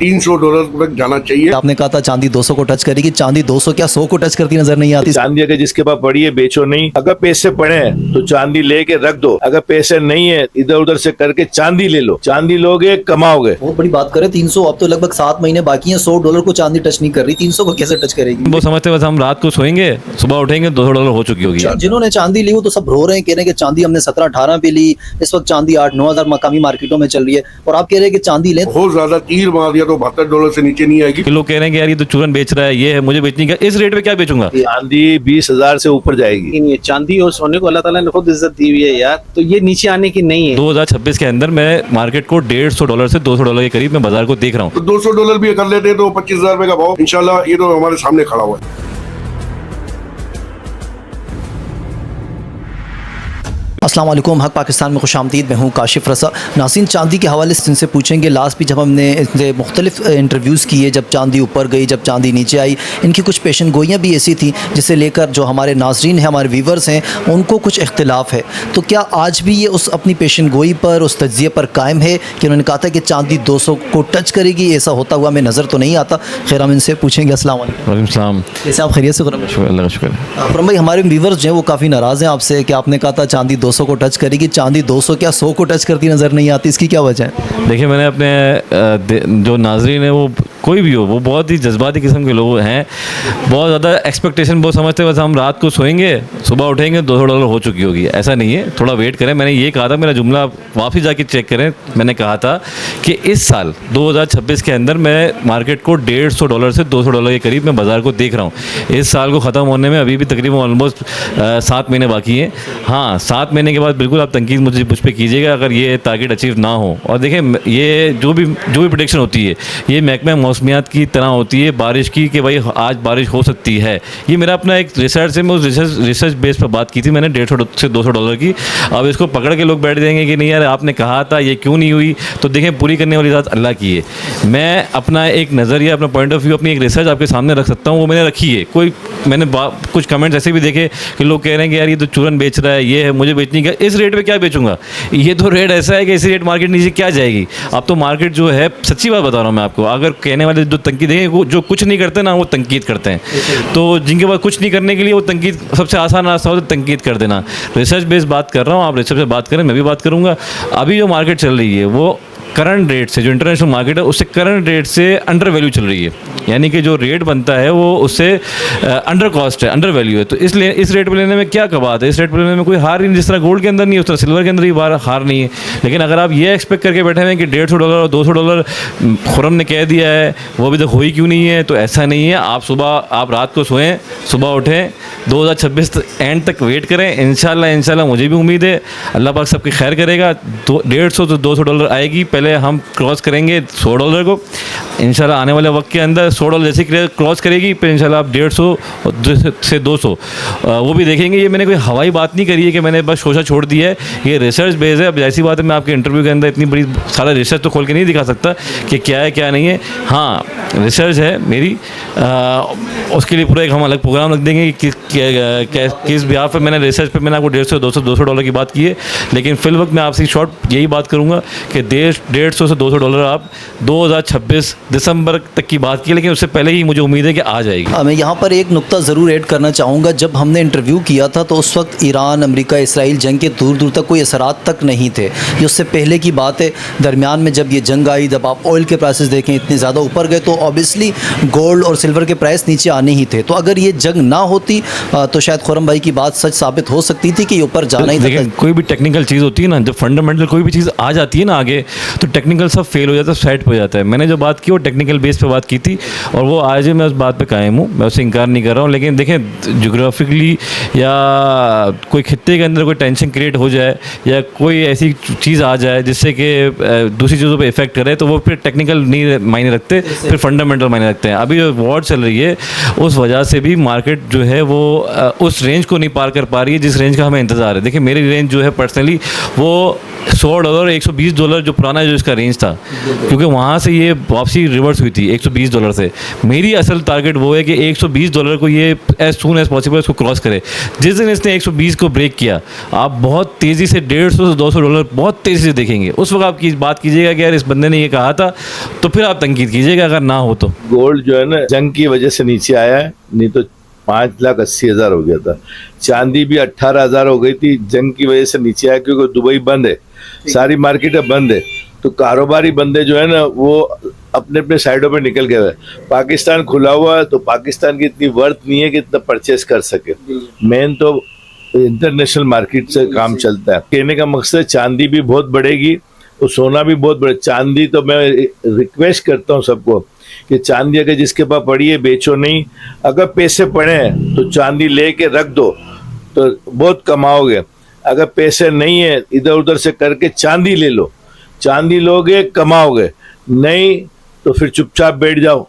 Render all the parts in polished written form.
$300 तक जाना चाहिए। आपने कहा था चांदी 200 को टच करेगी, चांदी 200 क्या 100 को टच करती नजर नहीं आती। चांदी अगर जिसके पास पड़ी है बेचो नहीं, अगर पैसे पड़े हैं तो चांदी लेके रख दो, अगर पैसे नहीं है इधर उधर से करके चांदी ले लो, चांदी लोगे कमाओगे। बहुत बड़ी बात करें 300, अब तो लगभग 7 महीने बाकी हैं, $100 को चांदी टच नहीं कर रही, 300 को कैसे टच करेगी। वो समझते बस हम रात को सोएंगे सुबह उठेंगे $200 हो चुकी होगी। जिन्होंने चांदी ली वो तो सब रो रहे हैं, कह रहे हैं कि चांदी हमने 17-18 पे ली, इस वक्त चांदी 8-9 हजार मकामी मार्केटों में चल रही है, और आप कह रहे हैं कि चांदी लें। बहुत ज्यादा तीर मार दिया तो $72 से नीचे नहीं आएगी। कि लोग कह रहे हैं कि यार ये तो चूरन बेच रहा है, ये है, मुझे बेचनी का, इस रेट पे क्या बेचूंगा। चांदी 20,000 से ऊपर जाएगी। लेकिन ये चांदी और सोने को अल्लाह ताला ने खुद इज्जत दी हुई है यार, तो ये नीचे आने की नहीं है। 2026 के अंदर मैं मार्केट को $150 से $200 के करीब मैं बाजार को देख रहा हूँ। तो $200 भी कर लेते तो 25,000 रुपए का भाव इंशाल्लाह ये तो हमारे सामने खड़ा हुआ है। अस्सलाम वालेकुम, हक पाकिस्तान में खुशामदीद। मैं हूँ काशिफ रसा। नाज़रीन, चांदी के हवाले से इनसे पूछेंगे। लास्ट भी जब हमने इनसे मुख्तलिफ इंटरव्यूज़ किए, जब चांदी ऊपर गई, जब चांदी नीचे आई, इनकी कुछ पेशन गोइयाँ भी ऐसी थी जिसे लेकर जो हमारे नाज़रीन हैं, हमारे व्यूवर्स हैं, उनको कुछ इख्तिलाफ़ है। तो क्या आज भी ये उस अपनी पेशन गोई पर, उस तज्ज़िये पर कायम है कि उन्होंने कहा था कि चांदी 200 को टच करेगी? ऐसा होता हुआ हमें नज़र तो नहीं आता। खैर, हम इनसे पूछेंगे। अस्सलाम वालेकुम। वालेकुम सलाम। जैसे आप खैरियत से? अल्लाह का शुक्र है। खुरम भाई, हमारे व्यूवर्स जो हैं वो काफ़ी नाराज़ हैं आपसे कि आपने कहा था चांदी 200 को टच करेगी, चांदी 200 क्या 100 को टच करती नज़र नहीं आती, इसकी क्या वजह है? देखिए, मैंने अपने जो नाजरीन है, वो कोई भी हो, वो बहुत ही जज्बाती किस्म के लोग हैं, बहुत ज़्यादा एक्सपेक्टेशन, वो समझते बस हम रात को सोएंगे सुबह उठेंगे $200 हो चुकी होगी। ऐसा नहीं है, थोड़ा वेट करें। मैंने ये कहा था, मेरा जुमला वापस जाके चेक करें, मैंने कहा था कि इस साल 2026 के अंदर मैं मार्केट को $150 से $200 के करीब मैं बाज़ार को देख रहा हूँ। इस साल को ख़त्म होने में अभी भी तकरीबन ऑलमोस्ट 7 महीने बाकी हैं। हाँ, 7 महीने के बाद बिल्कुल आप तनकीद मुझ पर कीजिएगा अगर ये टारगेट अचीव ना हो। और देखें, ये जो भी प्रेडिक्शन होती है, ये महकमा मौसमियात की तरह होती है बारिश की, कि भाई आज बारिश हो सकती है। ये मेरा अपना एक रिसर्च है, मैं उस रिसर्च बेस पर बात की थी मैंने, $150 से $200 की। अब इसको पकड़ के लोग बैठ जाएंगे कि नहीं यार आपने कहा था, ये क्यों नहीं हुई। तो देखें, पूरी करने वाली बात अल्लाह की है। मैं अपना एक नज़रिया, अपना पॉइंट ऑफ व्यू, अपनी एक रिसर्च आपके सामने रख सकता हूँ, वो मैंने रखी है। मैंने कुछ कमेंट्स ऐसे भी देखे कि लोग कह रहे हैं कि यार ये तो चूरन बेच रहा है, ये है, मुझे बेचनी का, इस रेट पे क्या बेचूंगा। ये तो रेट ऐसा है कि इसी रेट मार्केट नीचे क्या जाएगी। अब तो मार्केट जो है, सच्ची बात बता रहा हूँ मैं आपको, अगर कहने वाले जो तनकीद देंगे, वो जो कुछ नहीं करते ना, वो तनकीद करते हैं। तो जिनके पास कुछ नहीं करने के लिए वो तनकीद सबसे आसान रास्ता हो तो तनकीद कर देना। रिसर्च बेस्ड बात कर रहा हूँ, आप रिसर्च से बात करें, मैं भी बात करूँगा। अभी जो मार्केट चल रही है वो करंट रेट से, जो इंटरनेशनल मार्केट है उससे करंट रेट से अंडर वैल्यू चल रही है, यानी कि जो रेट बनता है वो उससे अंडर कॉस्ट है, अंडर वैल्यू है। तो इसलिए इस रेट पे लेने में क्या बात है, इस रेट पे लेने में कोई हार नहीं। जिस तरह गोल्ड के अंदर नहीं है उस तरह सिल्वर के अंदर ही हार नहीं है। लेकिन अगर आप ये एक्सपेक्ट करके बैठे हैं कि $150 और $200 खुरम ने कह दिया है, वो अभी तक हो ही क्यों नहीं है, तो ऐसा नहीं है। आप रात को सोएं, सुबह उठें, 2026 एंड तक वेट करें। इंशाल्लाह मुझे भी उम्मीद है अल्लाह पाक सबकी खैर करेगा। $150 से $200 आएगी। पहले हम क्रॉस करेंगे $100 को, इंशाल्लाह आने वाले वक्त के अंदर $100 जैसे क्रॉस करेगी, फिर इंशाल्लाह आप 150 से 200 वो भी देखेंगे। ये मैंने कोई हवाई बात नहीं करी है कि मैंने बस शोशा छोड़ दिया है, ये रिसर्च बेस है। अब ऐसी बात है, मैं आपके इंटरव्यू के अंदर इतनी बड़ी सारा रिसर्च तो खोल के नहीं दिखा सकता कि क्या है क्या नहीं है। हाँ, रिसर्च है मेरी, उसके लिए पूरा एक हम अलग प्रोग्राम रख देंगे कि किस बिहार पर मैंने रिसर्च पे मैंने आपको $150 की बात की है। लेकिन फिल वक्त मैं आपसे शॉर्ट यही बात करूँगा कि $150 से $200 आप 2026 दिसंबर तक की बात की, लेकिन उससे पहले ही मुझे उम्मीद है कि आ जाएगी। मैं यहाँ पर एक नुक्ता ज़रूर ऐड करना चाहूँगा। जब हमने इंटरव्यू किया था तो उस वक्त ईरान, अमेरिका, इसराइल जंग के दूर दूर तक कोई असरात तक नहीं थे। ये उससे पहले की बात है। दरमियान में जब ये जंग आई, जब आप ऑयल के प्राइसेस देखें इतने ज़्यादा ऊपर गए, तो ऑब्वियसली गोल्ड और सिल्वर के प्राइस नीचे आने ही थे। तो अगर ये जंग ना होती तो शायद खुरम भाई की बात सच साबित हो सकती थी कि ये ऊपर जाना ही था। कोई भी टेक्निकल चीज़ होती है ना, जब फंडामेंटल कोई भी चीज़ आ जाती है ना आगे, तो टेक्निकल सब फेल हो जाता है, सेट हो जाता है। मैंने जो बात की वो टेक्निकल बेस पे बात की थी, और वो आज मैं उस बात पे कायम हूँ, मैं उससे इनकार नहीं कर रहा हूँ। लेकिन देखें, ज्योग्राफिकली या कोई खित्ते के अंदर कोई टेंशन क्रिएट हो जाए या कोई ऐसी चीज़ आ जाए जिससे कि दूसरी चीज़ों पे इफेक्ट करे, तो वो फिर टेक्निकल नहीं मायने रखते, फिर फंडामेंटल मायने रखते हैं। अभी वॉर चल रही है उस वजह से भी मार्केट जो है वो उस रेंज को नहीं पार कर पा रही है जिस रेंज का हमें इंतज़ार है। देखिए मेरी रेंज जो है पर्सनली वो $100 $120 जो पुराना जो इसका रेंज था, क्योंकि वहाँ से ये वापसी रिवर्स हुई थी $120 से। मेरी असल टारगेट वो है कि $120 को ये एज सून एज पॉसिबल इसको क्रॉस करे। जिस दिन इसने 120 को ब्रेक किया आप बहुत तेज़ी से $150 से $200 बहुत तेज़ी से देखेंगे। उस वक्त आप बात कीजिएगा कि यार इस बंदे ने ये कहा था, तो फिर आप तनकीद कीजिएगा अगर ना हो तो। गोल्ड जो है ना जंग की वजह से नीचे आया है, नहीं तो 5,80,000 हो गया था। चांदी भी 18,000 हो गई थी, जंग की वजह से नीचे आया क्योंकि दुबई बंद है, सारी मार्केटें बंद है, तो कारोबारी बंदे जो है ना वो अपने अपने साइडों पे निकल गए। पाकिस्तान खुला हुआ है तो पाकिस्तान की इतनी वर्थ नहीं है कि इतना परचेस कर सके। मेन तो इंटरनेशनल मार्केट से काम चलता है। कहने का मकसद चांदी भी बहुत बढ़ेगी और सोना भी बहुत बढ़े। चांदी तो मैं रिक्वेस्ट करता हूँ सबको कि चांदी अगर जिसके पास पड़ी है बेचो नहीं, अगर पैसे पड़े हैं तो चांदी लेके रख दो तो बहुत कमाओगे। अगर पैसे नहीं है इधर उधर से करके चांदी ले लो, चांदी लोगे कमाओगे, नहीं तो फिर चुपचाप बैठ जाओ।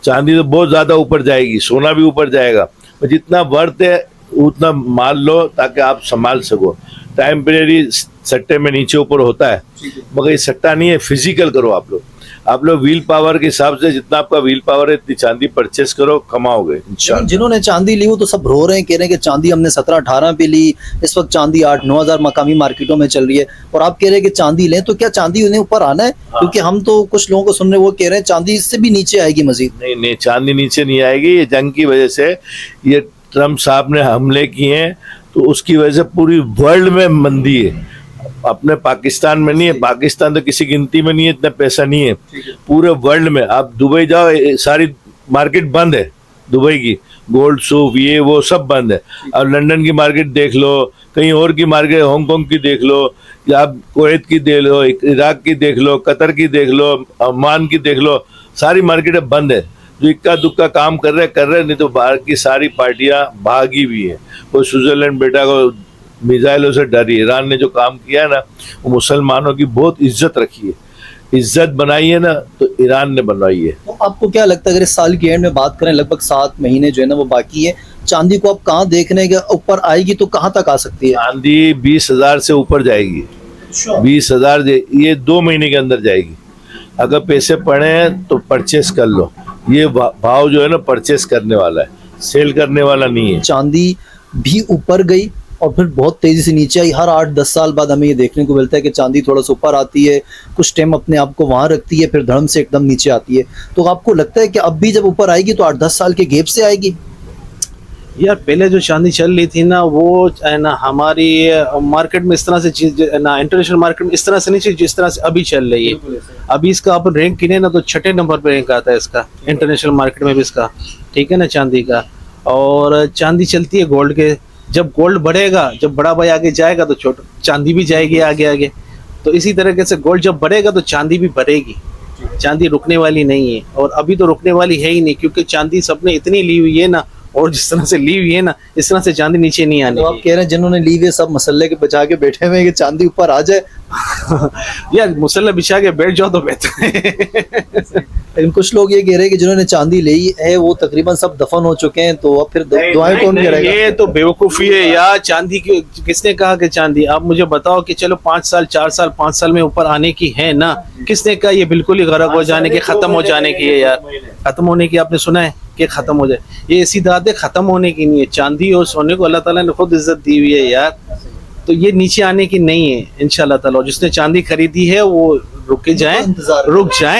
चांदी तो बहुत ज़्यादा ऊपर जाएगी, सोना भी ऊपर जाएगा, जितना वर्थ है उतना माल लो ताकि आप संभाल सको। टेम्परेरी सट्टे में नीचे ऊपर होता है, मगर ये सट्टा नहीं है, फिजिकल करो आप लोग व्हील पावर के हिसाब से जितना आपका व्हील पावर है इतनी चांदी परचेस करो, कमाओगे इंशाल्लाह। जिन्होंने चांदी ली वो तो सब रो रहे हैं, कह रहे हैं कि चांदी हमने 17-18 पे ली, इस वक्त चांदी 8-9 हज़ार मकामी मार्केटों में चल रही है, और आप कह रहे हैं कि चांदी लें, तो क्या चांदी उन्हें ऊपर आना है? क्योंकि हम तो कुछ लोगों को सुन रहे, वो कह रहे हैं चांदी इससे भी नीचे आएगी मजीद। नहीं, चांदी नीचे नहीं आएगी। ये जंग की वजह से, ये ट्रम्प साहब ने हमले किए हैं तो उसकी वजह से पूरी वर्ल्ड में मंदी है, अपने पाकिस्तान में नहीं है। पाकिस्तान तो किसी गिनती में नहीं है, इतना पैसा नहीं है। पूरे वर्ल्ड में आप दुबई जाओ, सारी मार्केट बंद है दुबई की, गोल्ड सूफ ये वो सब बंद है। अब लंदन की मार्केट देख लो, कहीं और की मार्केट हांगकांग की देख लो, या आप कुवैत की देख लो, इराक की देख लो, कतर की देख लो, ओमान की देख लो, सारी मार्केटें बंद है। जो इक्का दुक्का काम कर रहे, नहीं तो बाहर की सारी पार्टियां भागी भी हैं। वो स्विट्जरलैंड बेटा को मिसाइलों से डरी। ईरान ने जो काम किया है ना, वो मुसलमानों की बहुत इज्जत रखी है, इज्जत बनाई है ना, तो ईरान ने बनवाई है। तो आपको क्या लगता है अगर इस साल की एंड में बात करें, लगभग 7 महीने जो है ना वो बाकी है, चांदी को आप कहाँ देखने के ऊपर आएगी तो कहाँ तक आ सकती है? चांदी 20,000 से ऊपर जाएगी, 20,000 ये 2 महीने के अंदर जाएगी। अगर पैसे पड़े हैं तो परचेस कर लो। ये भाव जो है ना परचेस करने वाला है, सेल करने वाला नहीं है। चांदी भी ऊपर गई और फिर बहुत तेजी से नीचे आई। हर 8-10 साल बाद हमें ये देखने को मिलता है कि चांदी थोड़ा सा ऊपर आती है, कुछ टाइम अपने आप को वहां रखती है, फिर धड़म से एकदम नीचे आती है। तो आपको लगता है कि अब भी जब ऊपर आएगी तो 8-10 साल के गैप से आएगी? यार पहले जो चांदी चल रही थी ना, वो है ना हमारी मार्केट में इस तरह से ना, इंटरनेशनल मार्केट में इस तरह से नहीं चीज जिस तरह से अभी चल रही है। अभी इसका अपन रैंक गिने ना तो 6ठे नंबर पे रैंक आता है इसका इंटरनेशनल मार्केट में भी इसका, ठीक है ना, चांदी का। और चांदी चलती है गोल्ड के, जब गोल्ड बढ़ेगा, जब बड़ा भाई आगे जाएगा तो छोटा चांदी भी जाएगी आगे आगे। तो इसी तरीके से गोल्ड जब बढ़ेगा तो चांदी भी बढ़ेगी। चांदी रुकने वाली नहीं है, और अभी तो रुकने वाली है ही नहीं, क्योंकि चांदी सबने इतनी ली हुई है ना, और जिस तरह से ली हुई है ना, इस तरह से चांदी नीचे नहीं आनी। तो आप कह रहे हैं जिन्होंने ली हुई सब मसल्ले के बचा के बैठे हुए हैं कि चांदी ऊपर आ जाए? यार मुसल्ला बिछा के बैठ जाओ तो बेहतर है। लेकिन कुछ लोग ये कह रहे हैं कि जिन्होंने चांदी ली है वो तकरीबन सब दफन हो चुके हैं, तो अब फिर दुआएं कौन करेगा? ये तो बेवकूफ़ी है यार। चांदी की किसने कहा कि चांदी, आप मुझे बताओ कि चलो 5 साल 4 साल 5 साल में ऊपर आने की है ना, किसने कहा ये बिल्कुल ही गरक हो जाने की, खत्म हो जाने की है यार? खत्म होने की आपने सुना है कि खत्म हो जाए? ये ऐसी बात है, खत्म होने की नहीं है। चांदी और सोने को अल्लाह ताला ने खुद इज्जत दी हुई है यार, तो ये नीचे आने की नहीं है इंशाल्लाह ताला। जिसने चांदी खरीदी है वो रुक जाए,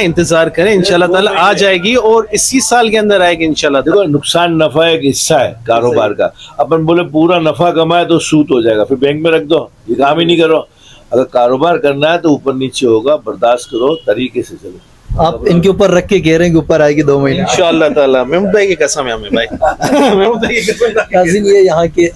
इंतजार करें, इंशाल्लाह ताला आ जाएगी और इसी साल के अंदर आएगी इंशाल्लाह। देखो नुकसान नफा एक हिस्सा है कारोबार का। अपन बोले पूरा नफा कमाए तो सूद हो जाएगा, फिर बैंक में रख दो, ये काम ही नहीं करो। अगर कारोबार करना है तो ऊपर नीचे होगा, बर्दाश्त करो, तरीके से चलो। आप इनके ऊपर रख के कह रहे हैं कि ऊपर आएगी 2 महीने इंशाअल्लाह ताला। महमूद भाई की कसम है हमें भाई। महमूद भाई की कसम। नाज़रीन, ये यहाँ के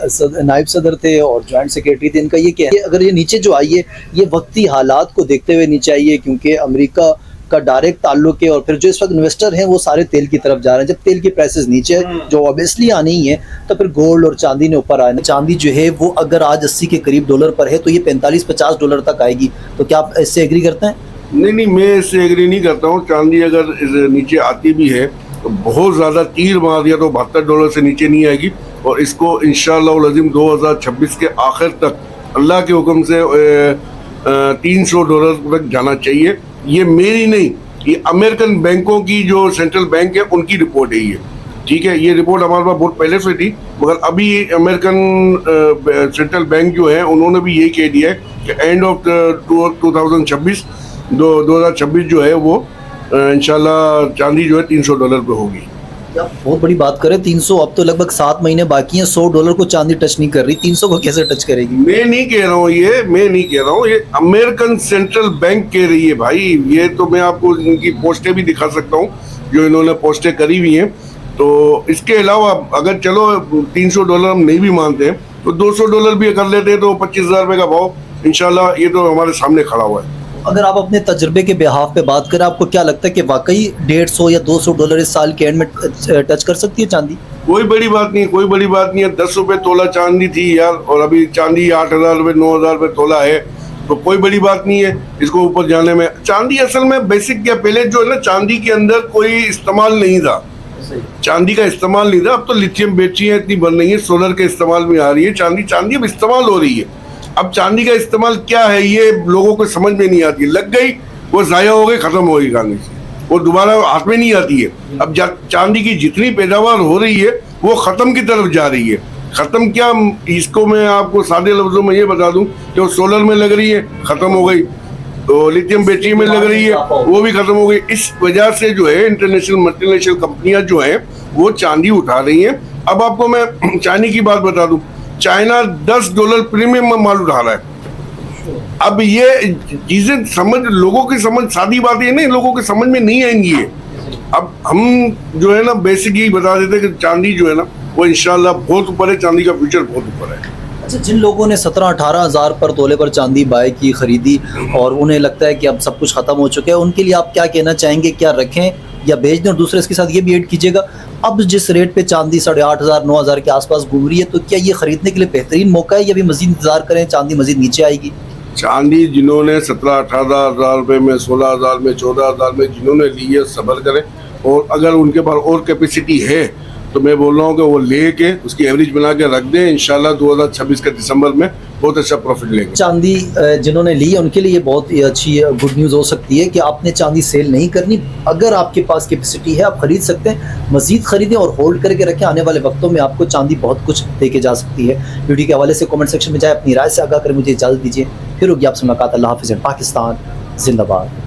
नायब सदर थे और जॉइंट सेक्रेटरी थे। इनका ये क्या है, अगर ये नीचे जो आई है ये वक्ती हालात को देखते हुए नीचे आई है, क्योंकि अमेरिका का डायरेक्ट ताल्लुक है, और फिर जो इस वक्त इन्वेस्टर हैं वो सारे तेल की तरफ जा रहे हैं। जब तेल की प्राइसेस नीचे जो ऑब्वियसली आनी ही है, तो फिर गोल्ड और चांदी ने ऊपर आना। चांदी जो है वो अगर आज 80 के करीब डॉलर पर है तो ये 45-50 डॉलर तक आएगी। तो क्या आप इससे एग्री करते हैं? नहीं, मैं इससे एग्री नहीं करता हूँ। चांदी अगर नीचे आती भी है तो बहुत ज़्यादा तीर मार दिया तो $72 से नीचे नहीं आएगी। और इसको इंशाअल्लाह अज़ीम 2026 के आखिर तक अल्लाह के हुक्म से $300 तक जाना चाहिए। ये मेरी नहीं, ये अमेरिकन बैंकों की जो सेंट्रल बैंक है उनकी रिपोर्ट है ये, ठीक है। ये रिपोर्ट हमारे पास बहुत पहले से थी, मगर अभी अमेरिकन सेंट्रल बैंक जो है उन्होंने भी यही कह दिया है कि एंड ऑफ 2026 जो है वो इंशाल्लाह चांदी जो है $300 पे होगी। क्या बहुत बड़ी बात करें, 300, अब तो लगभग 7 महीने बाकी हैं, $100 को चांदी टच नहीं कर रही, 300 को कैसे टच करेगी? मैं नहीं कह रहा हूँ ये अमेरिकन सेंट्रल बैंक कह रही है भाई। ये तो मैं आपको इनकी पोस्टें भी दिखा सकता हूँ जो इन्होंने पोस्टें करी हुई हैं। तो इसके अलावा अगर चलो $300 हम नहीं भी मानते हैं तो $200 भी कर लेते हैं तो 25,000 रुपये का भाव इंशाल्लाह ये तो हमारे सामने खड़ा हुआ है। अगर आप अपने तजुर्बे के बिहाफ पे बात करें, आपको क्या लगता है कि वाकई $150 या $200 इस साल के एंड में टच कर सकती है चांदी? कोई बड़ी बात नहीं है। 10 रुपये तोला चांदी थी यार, और अभी चांदी 8,000 रुपये 9,000 रुपये तोला है, तो कोई बड़ी बात नहीं है इसको ऊपर जाने में। चांदी असल में बेसिक क्या, पहले जो है ना चांदी के अंदर कोई इस्तेमाल नहीं था, चांदी का इस्तेमाल नहीं था। अब तो लिथियम बैटरियाँ इतनी बन रही है, सोलर के इस्तेमाल में आ रही है, चांदी अब इस्तेमाल हो रही है। अब चांदी का इस्तेमाल क्या है ये लोगों को समझ में नहीं आती, लग गई वो ज़ाया हो गई, ख़त्म हो गई कहानी से, वो दोबारा हाथ में नहीं आती है। अब चांदी की जितनी पैदावार हो रही है वो ख़त्म की तरफ जा रही है। ख़त्म क्या, इसको मैं आपको सादे लफ्ज़ों में ये बता दूं कि वो सोलर में लग रही है, ख़त्म हो गई, तो लिथियम बैटरी में लग रही है, वो भी ख़त्म हो गई। इस वजह से जो है इंटरनेशनल मल्टीनेशनल कंपनियां जो हैं वो चांदी उठा रही हैं। अब आपको मैं चाइना की बात बता दूं, चाइना $10 प्रीमियम में माल उठा रहा है। अब ये चीजें लोगों की समझ, सादी बात ये नहीं, लोगों की समझ में नहीं आएंगी ये। अब हम जो है ना बेसिक यही बता देते कि चांदी जो है ना वो इंशाल्लाह बहुत ऊपर है, चांदी का फ्यूचर बहुत ऊपर है। अच्छा, जिन लोगों ने 17-18 हज़ार पर तोले पर चांदी बाय की, खरीदी, और उन्हें लगता है कि अब सब कुछ ख़त्म हो चुका है, उनके लिए आप क्या कहना चाहेंगे? क्या रखें या बेच दें? और दूसरे इसके साथ ये भी ऐड कीजिएगा, अब जिस रेट पे चांदी 8,500-9,000 के आसपास घूम रही है, तो क्या ये खरीदने के लिए बेहतरीन मौका है या भी मजीद इंतजार करें, चांदी मजीद नीचे आएगी? चांदी जिन्होंने 17-18 हज़ार रुपये में, 16,000 में, 14,000 में जिन्होंने ली है, सब्र करें। और अगर उनके पास और कैपेसिटी है तो मैं बोल रहा हूँ कि वो लेके उसकी एवरेज बना के रख दें, इंशाल्लाह 2026 के दिसंबर में बहुत अच्छा प्रॉफिट लेंगे। चांदी जिन्होंने ली है उनके लिए ये बहुत ही अच्छी गुड न्यूज़ हो सकती है कि आपने चांदी सेल नहीं करनी। अगर आपके पास कैपेसिटी है आप खरीद सकते हैं, मजीद खरीदें और होल्ड करके रखें। आने वाले वक्तों में आपको चांदी बहुत कुछ दे के जा सकती है। वीडियो के हवाले से कमेंट सेक्शन में जाए, अपनी राय से आगाह करें। मुझे इजाज़त दीजिए, फिर होगी आपसे मुलाकात। अल्लाह हाफ़िज़। पाकिस्तान जिंदाबाद।